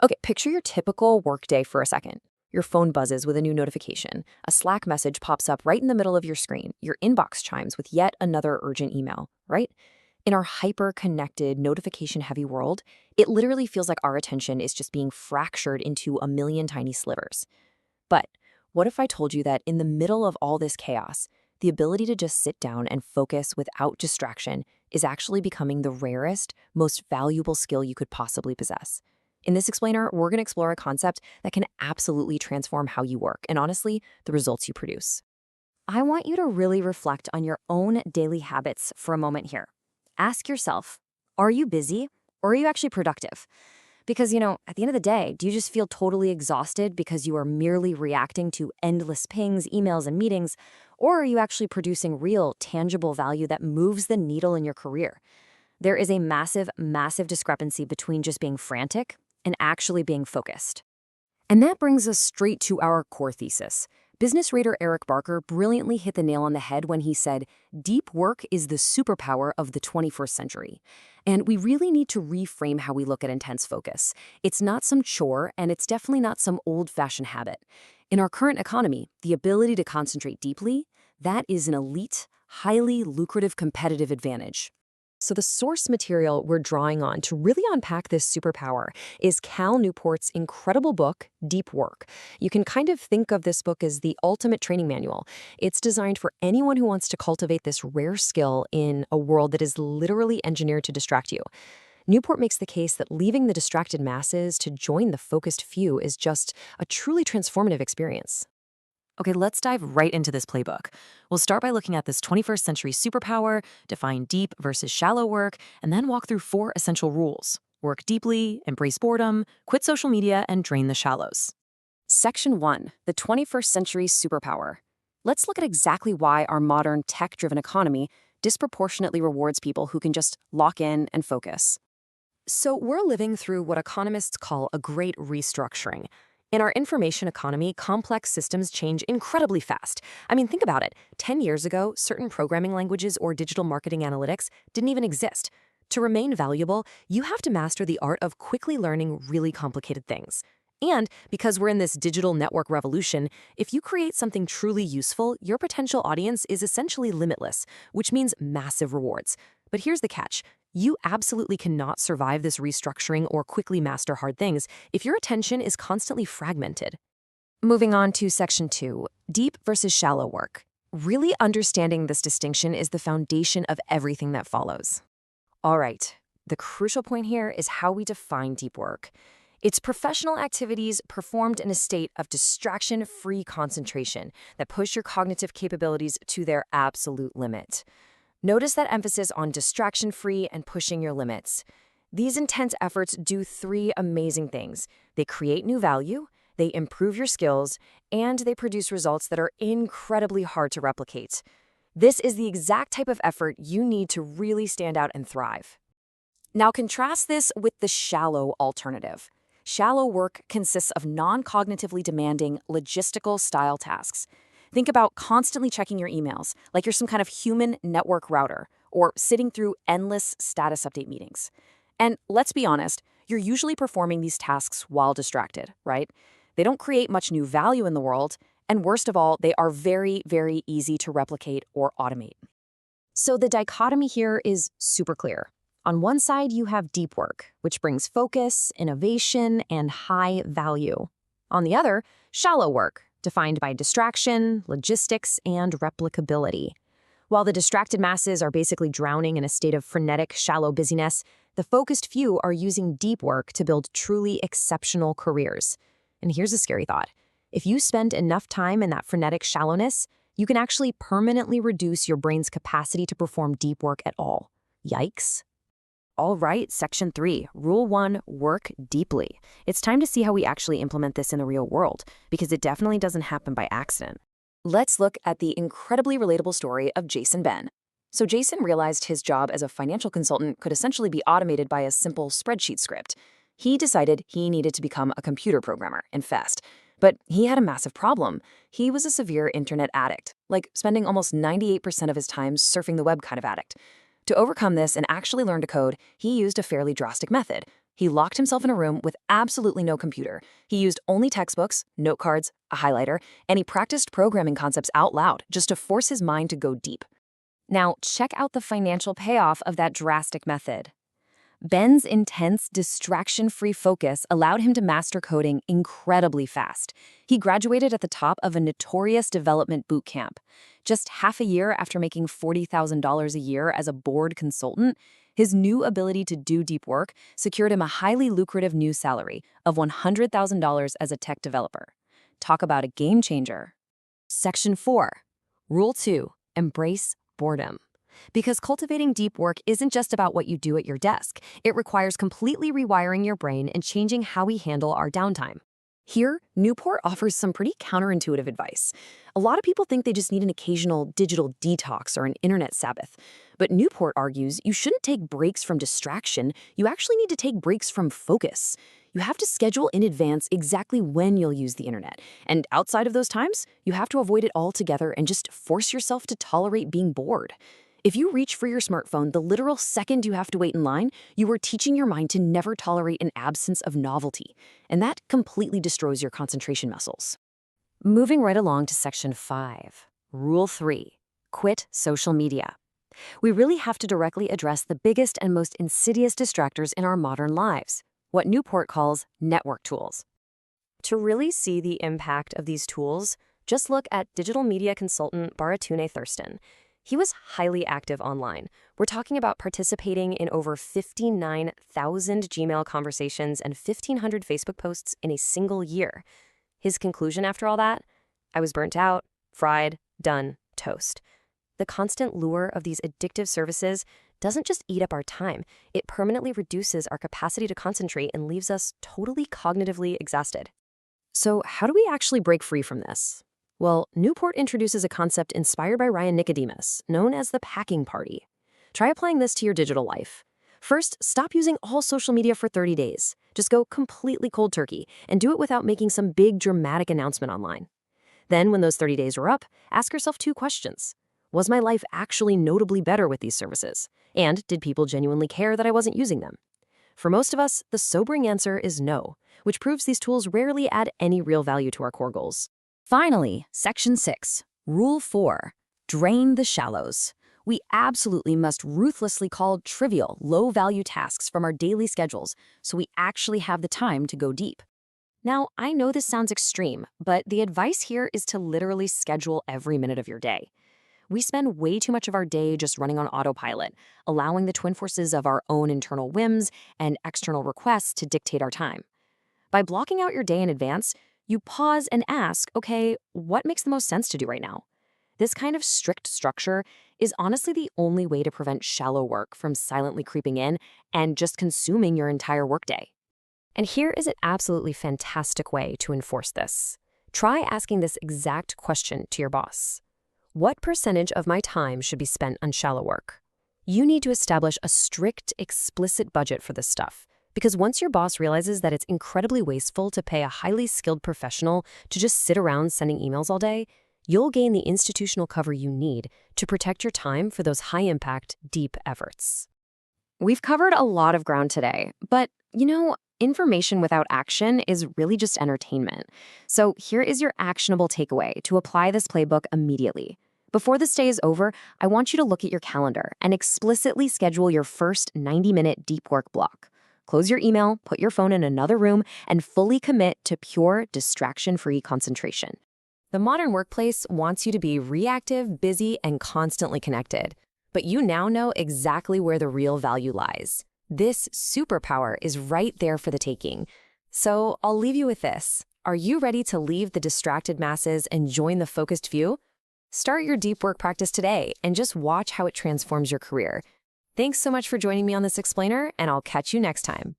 Okay, picture your typical workday for a second. Your phone buzzes with a new notification. A Slack message pops up right in the middle of your screen. Your inbox chimes with yet another urgent email, right? In our hyper-connected, notification-heavy world, it literally feels like our attention is just being fractured into a million tiny slivers. But what if I told you that in the middle of all this chaos, the ability to just sit down and focus without distraction is actually becoming the rarest, most valuable skill you could possibly possess? In this explainer, we're going to explore a concept that can absolutely transform how you work and, honestly, the results you produce. I want you to really reflect on your own daily habits for a moment here. Ask yourself, are you busy or are you actually productive? Because, at the end of the day, do you just feel totally exhausted because you are merely reacting to endless pings, emails, and meetings? Or are you actually producing real, tangible value that moves the needle in your career? There is a massive, massive discrepancy between just being frantic and actually being focused. And that brings us straight to our core thesis. Business writer Eric Barker brilliantly hit the nail on the head when he said, deep work is the superpower of the 21st century. And we really need to reframe how we look at intense focus. It's not some chore, and it's definitely not some old-fashioned habit. In our current economy, the ability to concentrate deeply, that is an elite, highly lucrative competitive advantage. So the source material we're drawing on to really unpack this superpower is Cal Newport's incredible book, Deep Work. You can kind of think of this book as the ultimate training manual. It's designed for anyone who wants to cultivate this rare skill in a world that is literally engineered to distract you. Newport makes the case that leaving the distracted masses to join the focused few is just a truly transformative experience. Okay, let's dive right into this playbook. We'll start by looking at this 21st century superpower, define deep versus shallow work, and then walk through 4 essential rules. Work deeply, embrace boredom, quit social media, and drain the shallows. Section 1, the 21st century superpower. Let's look at exactly why our modern tech-driven economy disproportionately rewards people who can just lock in and focus. So we're living through what economists call a great restructuring. In our information economy, complex systems change incredibly fast. I mean, think about it. 10 years ago, certain programming languages or digital marketing analytics didn't even exist. To remain valuable, you have to master the art of quickly learning really complicated things. And because we're in this digital network revolution, if you create something truly useful, your potential audience is essentially limitless, which means massive rewards. But here's the catch. You absolutely cannot survive this restructuring or quickly master hard things if your attention is constantly fragmented. Moving on to Section 2, deep versus shallow work. Really understanding this distinction is the foundation of everything that follows. All right, the crucial point here is how we define deep work. It's professional activities performed in a state of distraction-free concentration that push your cognitive capabilities to their absolute limit. Notice that emphasis on distraction-free and pushing your limits. These intense efforts do 3 amazing things. They create new value, they improve your skills, and they produce results that are incredibly hard to replicate. This is the exact type of effort you need to really stand out and thrive. Now contrast this with the shallow alternative. Shallow work consists of non-cognitively demanding, logistical-style tasks. Think about constantly checking your emails, like you're some kind of human network router, or sitting through endless status update meetings. And let's be honest, you're usually performing these tasks while distracted, right? They don't create much new value in the world, and worst of all, they are very, very easy to replicate or automate. So the dichotomy here is super clear. On one side, you have deep work, which brings focus, innovation, and high value. On the other, shallow work, defined by distraction, logistics, and replicability. While the distracted masses are basically drowning in a state of frenetic, shallow busyness, the focused few are using deep work to build truly exceptional careers. And here's a scary thought. If you spend enough time in that frenetic shallowness, you can actually permanently reduce your brain's capacity to perform deep work at all. Yikes. All right, Section 3, Rule 1, work deeply. It's time to see how we actually implement this in the real world, because it definitely doesn't happen by accident. Let's look at the incredibly relatable story of Jason Ben. So Jason realized his job as a financial consultant could essentially be automated by a simple spreadsheet script. He decided he needed to become a computer programmer and fast. But he had a massive problem. He was a severe internet addict, like spending almost 98% of his time surfing the web kind of addict. To overcome this and actually learn to code, he used a fairly drastic method. He locked himself in a room with absolutely no computer. He used only textbooks, note cards, a highlighter, and he practiced programming concepts out loud just to force his mind to go deep. Now, check out the financial payoff of that drastic method. Ben's intense, distraction-free focus allowed him to master coding incredibly fast. He graduated at the top of a notorious development boot camp. Just half a year after making $40,000 a year as a board consultant, his new ability to do deep work secured him a highly lucrative new salary of $100,000 as a tech developer. Talk about a game changer. Section 4. Rule 2. Embrace boredom. Because cultivating deep work isn't just about what you do at your desk. It requires completely rewiring your brain and changing how we handle our downtime. Here, Newport offers some pretty counterintuitive advice. A lot of people think they just need an occasional digital detox or an internet Sabbath. But Newport argues you shouldn't take breaks from distraction. You actually need to take breaks from focus. You have to schedule in advance exactly when you'll use the internet. And outside of those times, you have to avoid it altogether and just force yourself to tolerate being bored. If you reach for your smartphone the literal second you have to wait in line, you are teaching your mind to never tolerate an absence of novelty, and that completely destroys your concentration muscles. Moving right along to Section 5. Rule 3. Quit social media. We really have to directly address the biggest and most insidious distractors in our modern lives, what Newport calls network tools. To really see the impact of these tools, just look at digital media consultant Baratune Thurston. He was highly active online. We're talking about participating in over 59,000 Gmail conversations and 1,500 Facebook posts in a single year. His conclusion after all that? I was burnt out, fried, done, toast. The constant lure of these addictive services doesn't just eat up our time, it permanently reduces our capacity to concentrate and leaves us totally cognitively exhausted. So how do we actually break free from this? Well, Newport introduces a concept inspired by Ryan Nicodemus, known as the packing party. Try applying this to your digital life. First, stop using all social media for 30 days. Just go completely cold turkey, and do it without making some big dramatic announcement online. Then, when those 30 days are up, ask yourself 2 questions. Was my life actually notably better with these services? And did people genuinely care that I wasn't using them? For most of us, the sobering answer is no, which proves these tools rarely add any real value to our core goals. Finally, Section 6, Rule 4, drain the shallows. We absolutely must ruthlessly cull trivial, low-value tasks from our daily schedules so we actually have the time to go deep. Now, I know this sounds extreme, but the advice here is to literally schedule every minute of your day. We spend way too much of our day just running on autopilot, allowing the twin forces of our own internal whims and external requests to dictate our time. By blocking out your day in advance, you pause and ask, okay, what makes the most sense to do right now? This kind of strict structure is honestly the only way to prevent shallow work from silently creeping in and just consuming your entire workday. And here is an absolutely fantastic way to enforce this. Try asking this exact question to your boss. What percentage of my time should be spent on shallow work? You need to establish a strict, explicit budget for this stuff. Because once your boss realizes that it's incredibly wasteful to pay a highly skilled professional to just sit around sending emails all day, you'll gain the institutional cover you need to protect your time for those high-impact, deep efforts. We've covered a lot of ground today, but, information without action is really just entertainment. So here is your actionable takeaway to apply this playbook immediately. Before this day is over, I want you to look at your calendar and explicitly schedule your first 90-minute deep work block. Close your email, put your phone in another room, and fully commit to pure, distraction-free concentration. The modern workplace wants you to be reactive, busy, and constantly connected. But you now know exactly where the real value lies. This superpower is right there for the taking. So I'll leave you with this. Are you ready to leave the distracted masses and join the focused few? Start your deep work practice today and just watch how it transforms your career. Thanks so much for joining me on this explainer, and I'll catch you next time.